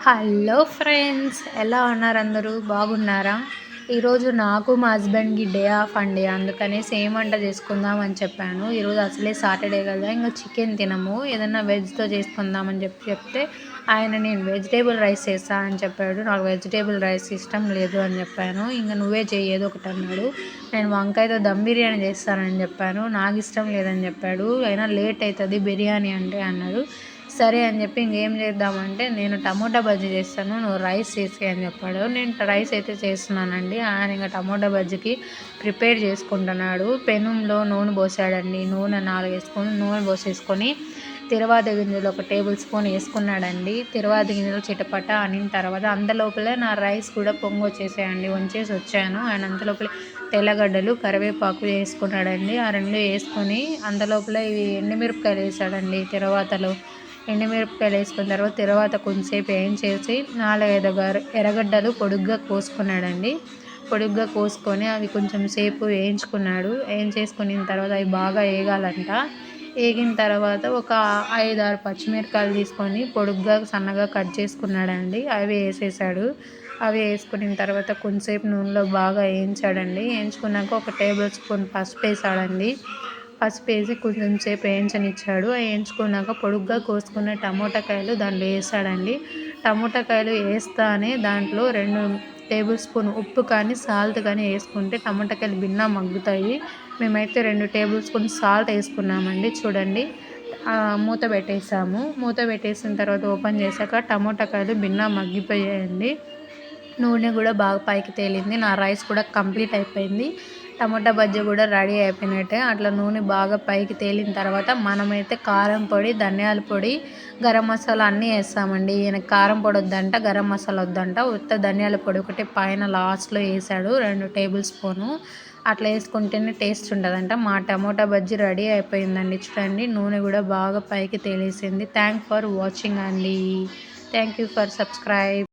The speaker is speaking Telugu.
హలో ఫ్రెండ్స్, ఎలా ఉన్నారు? అందరూ బాగున్నారా? ఈరోజు నాకు మా హస్బెండ్కి డే ఆఫ్ అండి. అందుకని సేమ్ వంట చేసుకుందాం అని చెప్పాను. ఈరోజు అసలే సాటర్డే కదా, ఇంకా చికెన్ తినము, ఏదన్నా వెజ్తో చేసుకుందామని చెప్తే ఆయన నేను వెజిటేబుల్ రైస్ చేస్తా అని చెప్పాడు. నాకు వెజిటేబుల్ రైస్ ఇష్టం లేదు అని చెప్పాను. ఇంకా నువ్వే చెయ్యి ఏదో ఒకటి అన్నాడు. నేను వంకాయతో దమ్ బిర్యానీ చేస్తానని చెప్పాను. నాకు ఇష్టం లేదని చెప్పాడు. అయినా లేట్ అవుతుంది బిర్యానీ అంటే అన్నాడు. సరే అని చెప్పి ఇంకేం చేద్దామంటే, నేను టమోటా బజ్జీ చేస్తాను, నువ్వు రైస్ చేసి అని చెప్పాడు. నేను రైస్ అయితే చేస్తున్నానండి. ఆయన ఇంకా టమోటా బజ్జీకి ప్రిపేర్ చేసుకుంటున్నాడు. పెనంలో నూనె పోసాడండి. నూనె 4 స్పూన్లు నూనె పోసేసుకొని తిరువాత గింజలు 1 టేబుల్ స్పూన్ వేసుకున్నాడండి. తిరువాత గింజలు చిటపట అనిన తర్వాత అంతలోపలే నా రైస్ కూడా పొంగొచ్చేసాయండి. వంచేసి వచ్చాను. ఆయన అంతలోపలే తెల్లగడ్డలు కరివేపాకు వేసుకున్నాడండి. ఆ 2 వేసుకొని అంతలోపల ఇవి ఎండుమిరపకాయలు వేసాడండి. తిరువాతలో ఎండుమిరపకాయలు వేసుకున్న తర్వాత కొంచెంసేపు వేయించేసి 4-5 ఎర్రగడ్డలు పొడుగ్గా కోసుకున్నాడండి. పొడుగ్గా కోసుకొని అవి కొంచెం సేపు వేయించుకున్నాడు. వేయించేసుకున్న తర్వాత అవి బాగా వేగాలంట. వేగిన తర్వాత ఒక 5-6 పచ్చిమిరపకాయలు తీసుకొని పొడుగ్గా సన్నగా కట్ చేసుకున్నాడండి. అవి వేసేసాడు. అవి వేసుకున్న తర్వాత కొంచెంసేపు నూనెలో బాగా వేయించాడండి. వేయించుకున్నాక 1 టేబుల్ స్పూన్ పసుపు వేసాడండి. పసుపు వేసి కొంచెం సేపు వేయించనిచ్చాడు. వేయించుకున్నాక పొడుగ్గా కోసుకున్న టమోటాకాయలు దాంట్లో వేసాడండి. టమోటాకాయలు వేస్తానే దాంట్లో 2 టేబుల్ స్పూన్ ఉప్పు కానీ సాల్ట్ కానీ వేసుకుంటే టమోటాకాయలు భిన్న మగ్గుతాయి. మేమైతే 2 టేబుల్ స్పూన్ సాల్ట్ వేసుకున్నామండి. చూడండి, మూత పెట్టేసాము. మూత పెట్టేసిన తర్వాత ఓపెన్ చేశాక టమోటాకాయలు భిన్న మగ్గిపోయాయండి. నూనె కూడా బాగా పైకి తేలింది. నా రైస్ కూడా కంప్లీట్ అయిపోయింది. టమోటా బజ్జీ కూడా రెడీ అయిపోయినట్టే. అట్లా నూనె బాగా పైకి తేలిన తర్వాత మనమైతే కారం పొడి, ధనియాల పొడి, గరం మసాలా అన్నీ వేస్తామండి. ఈయనకి కారం పొడి వద్దంట, గరం మసాలా వద్దంట, ఉత్త ధనియాల పొడి ఒకటి పైన లాస్ట్లో వేసాడు 2 టేబుల్ స్పూను. అట్లా వేసుకుంటేనే టేస్ట్ ఉంటుందంట. మా టమోటా బజ్జీ రెడీ అయిపోయిందండి. చూడండి, నూనె కూడా బాగా పైకి తేలేసింది. థ్యాంక్ ఫర్ వాచింగ్ అండి. Thank you for subscribe.